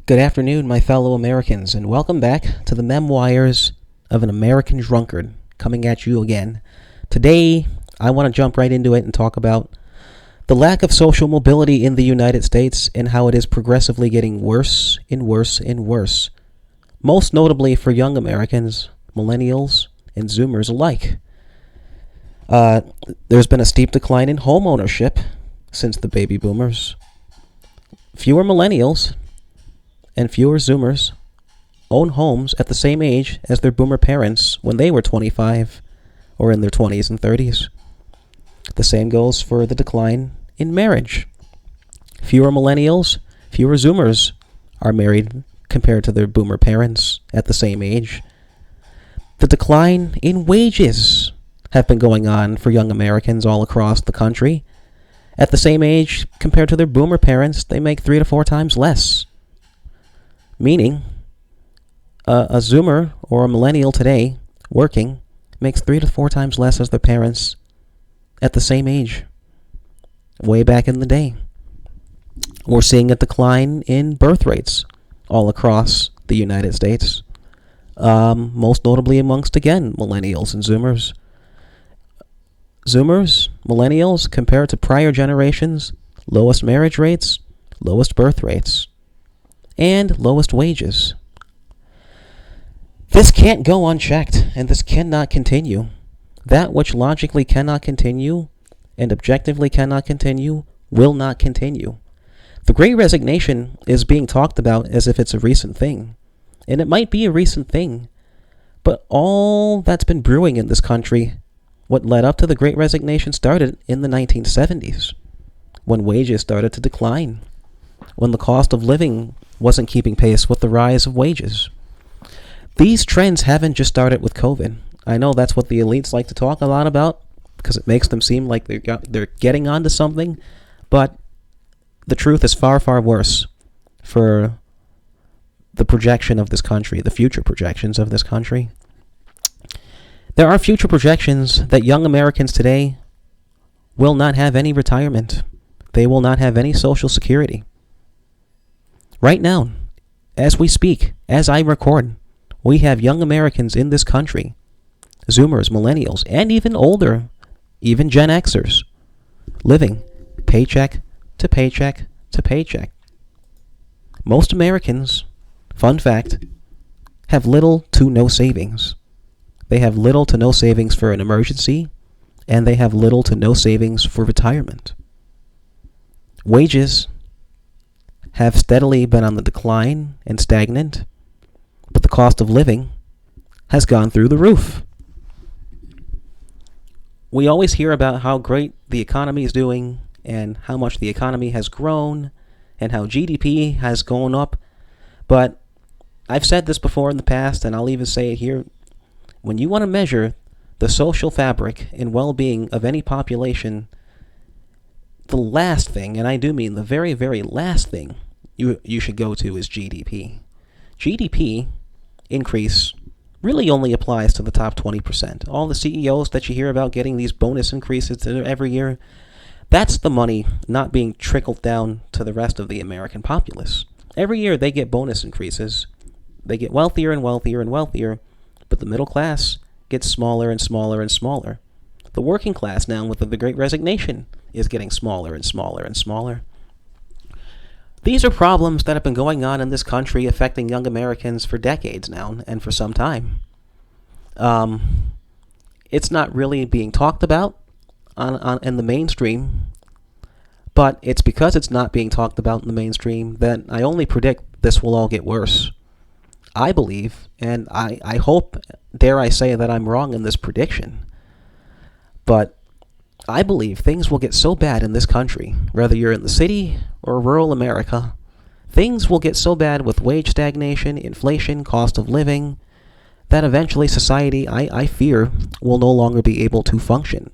Good afternoon, my fellow Americans, and welcome back to the Memoirs of an American Drunkard, coming at you again. Today, I want to jump right into it and talk about the lack of social mobility in the United States and how it is progressively getting worse and worse and worse, most notably for young Americans, millennials, and Zoomers alike. There's been a steep decline in home ownership since the baby boomers. Fewer millennials and fewer Zoomers own homes at the same age as their boomer parents when they were 25 or in their 20s and 30s. The same goes for the decline in marriage. Fewer millennials, fewer Zoomers are married compared to their boomer parents at the same age. The decline in wages have been going on for young Americans all across the country. At the same age compared to their boomer parents, they make 3 to 4 times less. Meaning, a Zoomer or a millennial today working makes 3 to 4 times less as their parents at the same age, way back in the day. We're seeing a decline in birth rates all across the United States, most notably amongst, again, millennials and Zoomers. Zoomers, millennials, compared to prior generations, lowest marriage rates, lowest birth rates, and lowest wages. This can't go unchecked, and this cannot continue. That which logically cannot continue and objectively cannot continue will not continue. The Great Resignation is being talked about as if it's a recent thing, and it might be a recent thing, but all that's been brewing in this country, what led up to the Great Resignation, started in the 1970s, when wages started to decline, when the cost of living wasn't keeping pace with the rise of wages. These trends haven't just started with COVID. I know that's what the elites like to talk a lot about because it makes them seem like they're getting onto something, but the truth is far, far worse for the projection of this country, the future projections of this country. There are future projections that young Americans today will not have any retirement. They will not have any Social Security. Right now, as we speak, as I record, we have young Americans in this country, Zoomers, millennials, and even older, even Gen Xers, living paycheck to paycheck to paycheck. Most Americans, fun fact, have little to no savings. They have little to no savings for an emergency, and they have little to no savings for retirement. Wages have steadily been on the decline and stagnant, but the cost of living has gone through the roof. We always hear about how great the economy is doing and how much the economy has grown and how GDP has gone up, but I've said this before in the past, and I'll even say it here. When you want to measure the social fabric and well-being of any population, the last thing, and I do mean the very, very last thing you should go to is GDP. GDP increase really only applies to the top 20%. All the CEOs that you hear about getting these bonus increases every year, that's the money not being trickled down to the rest of the American populace. Every year they get bonus increases. They get wealthier and wealthier and wealthier, but the middle class gets smaller and smaller and smaller. The working class now, with the Great Resignation, is getting smaller and smaller and smaller. These are problems that have been going on in this country affecting young Americans for decades now and for some time. It's not really being talked about in the mainstream, but it's because it's not being talked about in the mainstream that I only predict this will all get worse. I believe, and I hope, dare I say, that I'm wrong in this prediction, but I believe things will get so bad in this country, whether you're in the city or rural America, things will get so bad with wage stagnation, inflation, cost of living, that eventually society, I fear, will no longer be able to function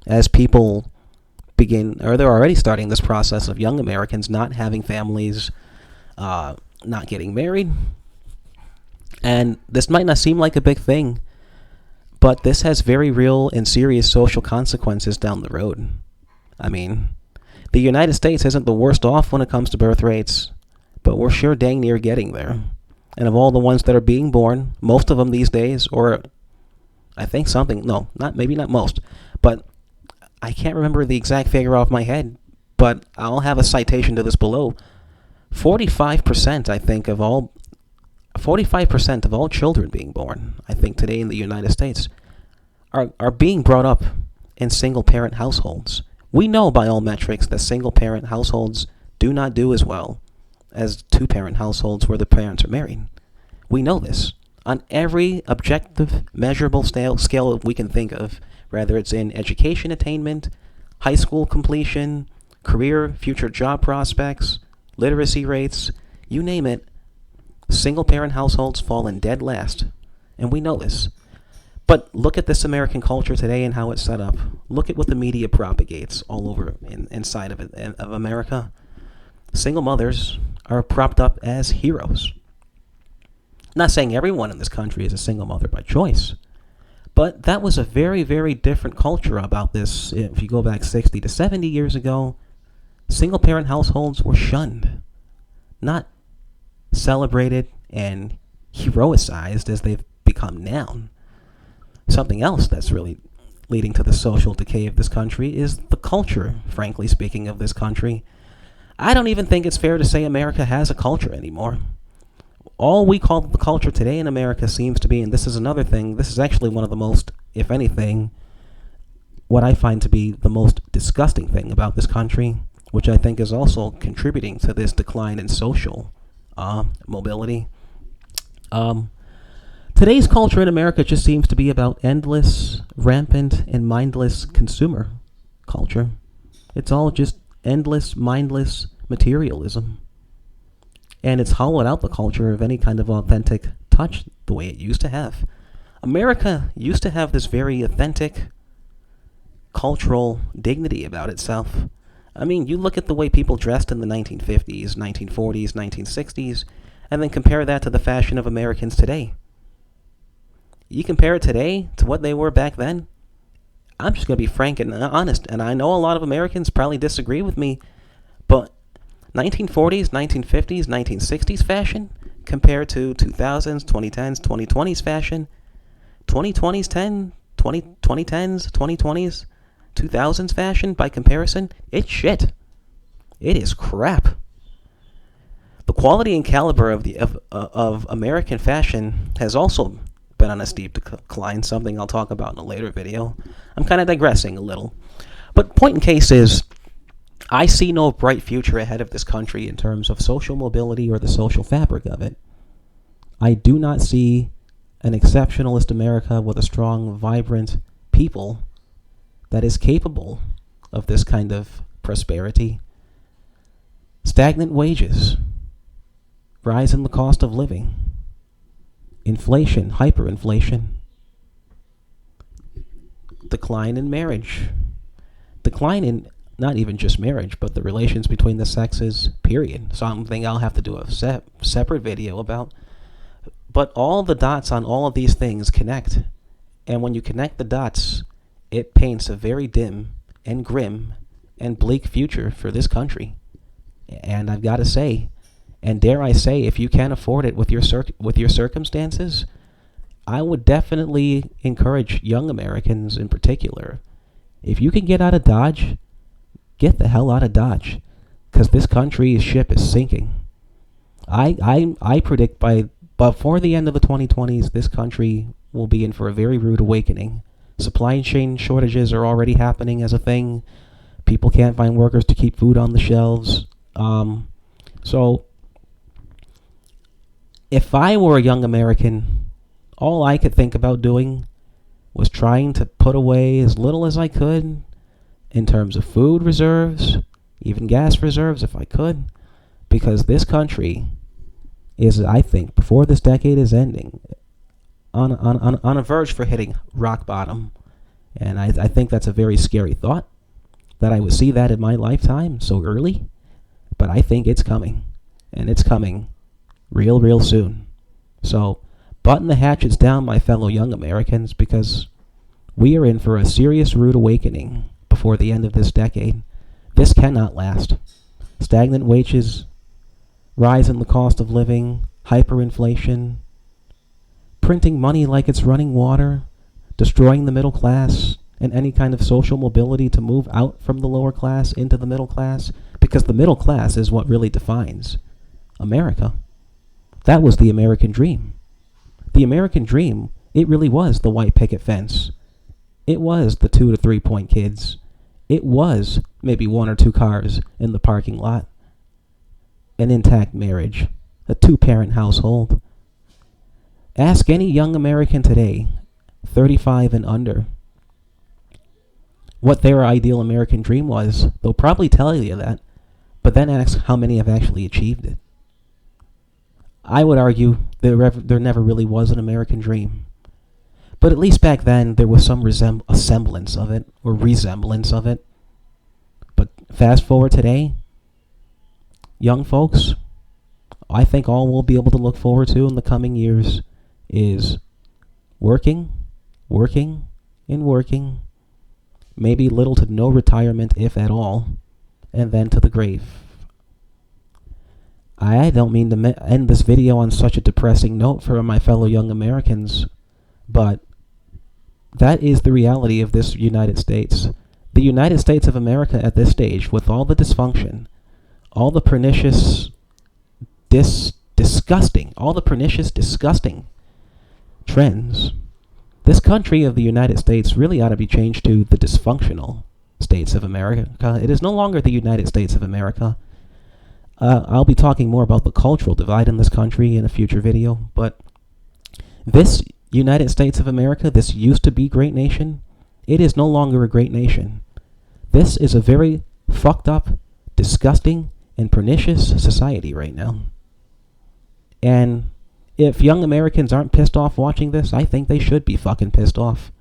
as people begin, or they're already starting this process of young Americans not having families, not getting married. And this might not seem like a big thing, but this has very real and serious social consequences down the road. I mean, the United States isn't the worst off when it comes to birth rates, but we're sure dang near getting there. And of all the ones that are being born, most of them these days, or I think something, no, not maybe not most, but I can't remember the exact figure off my head, but I'll have a citation to this below. 45%, I think, of all 45% of all children being born, I think today in the United States, are being brought up in single-parent households. We know by all metrics that single-parent households do not do as well as two-parent households where the parents are married. We know this. On every objective, measurable scale we can think of, whether it's in education attainment, high school completion, career, future job prospects, literacy rates, you name it, single-parent households fall in dead last. And we know this. But look at this American culture today and how it's set up. Look at what the media propagates all over inside of America. Single mothers are propped up as heroes. Not saying everyone in this country is a single mother by choice, but that was a very, very different culture about this. If you go back 60 to 70 years ago, single-parent households were shunned, not celebrated and heroicized as they've become now. Something else that's really leading to the social decay of this country is the culture, frankly speaking, of this country. I don't even think it's fair to say America has a culture anymore. All we call the culture today in America seems to be, and this is another thing, this is actually one of the most, if anything, what I find to be the most disgusting thing about this country, which I think is also contributing to this decline in social mobility. Today's culture in America just seems to be about endless, rampant, and mindless consumer culture. It's all just endless, mindless materialism. And it's hollowed out the culture of any kind of authentic touch the way it used to have. America used to have this very authentic cultural dignity about itself. I mean, you look at the way people dressed in the 1950s, 1940s, 1960s, and then compare that to the fashion of Americans today. You compare it today to what they were back then, I'm just going to be frank and honest, and I know a lot of Americans probably disagree with me, but 1940s, 1950s, 1960s fashion compared to 2000s, 2010s, 2020s fashion, 2010s, 2020s, 2000s fashion, by comparison, it's shit. It is crap. The quality and caliber of American fashion has also been on a steep decline, something I'll talk about in a later video. I'm kind of digressing a little. But point in case is, I see no bright future ahead of this country in terms of social mobility or the social fabric of it. I do not see an exceptionalist America with a strong, vibrant people that is capable of this kind of prosperity. Stagnant wages, rise in the cost of living, inflation, hyperinflation, decline in marriage, decline in not even just marriage, but the relations between the sexes, period. Something I'll have to do a separate video about. But all the dots on all of these things connect. And when you connect the dots, it paints a very dim and grim and bleak future for this country. And I've got to say, and dare I say, if you can't afford it with your circumstances, I would definitely encourage young Americans in particular, if you can get out of Dodge, get the hell out of Dodge, because this country's ship is sinking. I predict before the end of the 2020s, this country will be in for a very rude awakening. Supply chain shortages are already happening as a thing. People can't find workers to keep food on the shelves. So if I were a young American, all I could think about doing was trying to put away as little as I could in terms of food reserves, even gas reserves if I could, because this country is, I think, before this decade is ending, on a verge for hitting rock bottom. And I think that's a very scary thought, that I would see that in my lifetime so early, but I think it's coming, and it's coming real soon. So button the hatchets down, my fellow young Americans, because we are in for a serious rude awakening before the end of this decade. This cannot last. Stagnant wages, rise in the cost of living, hyperinflation, printing money like it's running water, destroying the middle class and any kind of social mobility to move out from the lower class into the middle class, because the middle class is what really defines America. That was the American dream. The American dream, it really was the white picket fence. It was the 2 to 3 point kids. It was maybe 1 or 2 cars in the parking lot. An intact marriage. A 2-parent household. Ask any young American today, 35 and under, what their ideal American dream was. They'll probably tell you that, but then ask how many have actually achieved it. I would argue there never really was an American dream. But at least back then, there was some semblance of it, or resemblance of it. But fast forward today, young folks, I think all we'll be able to look forward to in the coming years is working, working, and working, maybe little to no retirement, if at all, and then to the grave. I don't mean to end this video on such a depressing note for my fellow young Americans, but that is the reality of this United States. The United States of America at this stage, with all the dysfunction, all the pernicious, disgusting trends, this country of the United States really ought to be changed to the dysfunctional states of America. It is no longer the United States of America. I'll be talking more about the cultural divide in this country in a future video, but this United States of America, this used to be great nation, it is no longer a great nation. This is a very fucked up, disgusting, and pernicious society right now. And if young Americans aren't pissed off watching this, I think they should be fucking pissed off.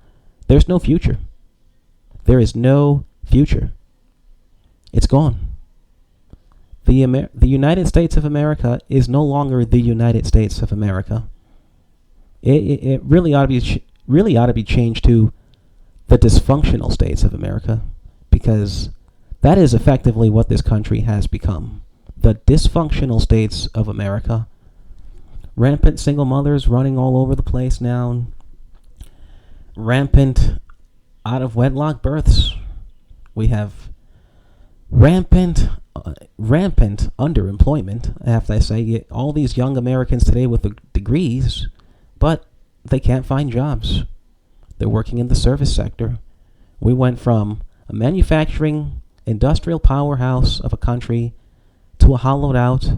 There's no future. There is no future. It's gone. The United States of America is no longer the United States of America. It really ought to be changed to the dysfunctional states of America, because that is effectively what this country has become. The dysfunctional states of America. Rampant single mothers running all over the place now. Rampant out of wedlock births. We have rampant underemployment. I have to say, all these young Americans today with the degrees, but they can't find jobs. They're working in the service sector. We went from a manufacturing, industrial powerhouse of a country to a hollowed out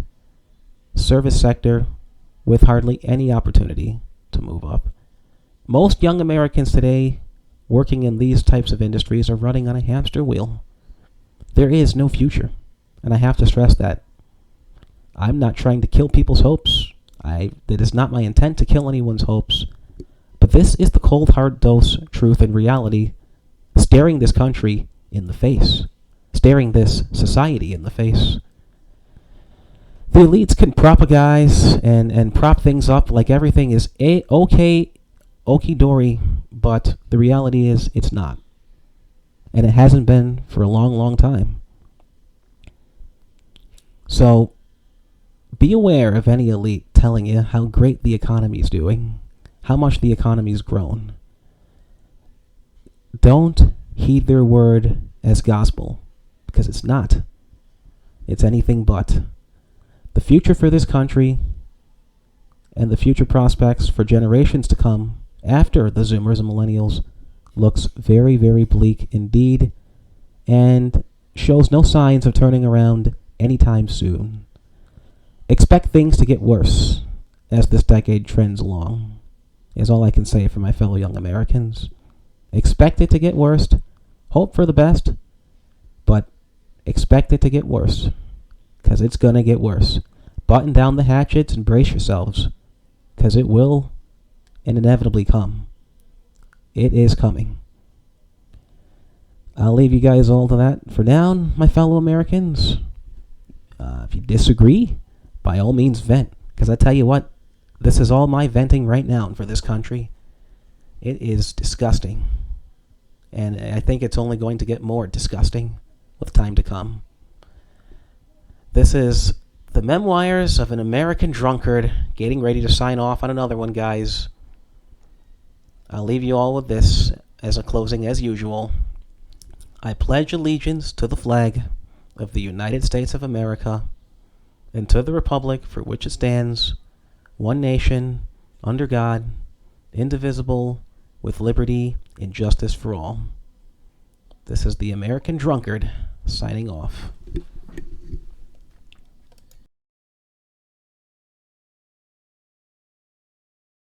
service sector with hardly any opportunity to move up. Most young Americans today working in these types of industries are running on a hamster wheel. There is no future, and I have to stress that. I'm not trying to kill people's hopes. It is not my intent to kill anyone's hopes. But this is the cold hard dose truth and reality staring this country in the face, staring this society in the face. The elites can propagize and prop things up like everything is okay, okie-dory, but the reality is it's not. And it hasn't been for a long, long time. So be aware of any elite telling you how great the economy's doing, how much the economy's grown. Don't heed their word as gospel, because it's not. It's anything but. The future for this country and the future prospects for generations to come after the Zoomers and Millennials looks very, very bleak indeed, and shows no signs of turning around anytime soon. Expect things to get worse as this decade trends along, is all I can say for my fellow young Americans. Expect it to get worse. Hope for the best, but expect it to get worse, because it's going to get worse. Button down the hatchets and brace yourselves, because it will and inevitably come. It is coming. I'll leave you guys all to that for now, my fellow Americans. If you disagree, by all means vent, because I tell you what, this is all my venting right now for this country. It is disgusting, and I think it's only going to get more disgusting with time to come. This is The Memoirs of an American Drunkard. Getting ready to sign off on another one, guys. I'll leave you all with this as a closing as usual. I pledge allegiance to the flag of the United States of America and to the republic for which it stands, one nation, under God, indivisible, with liberty and justice for all. This is the American Drunkard signing off.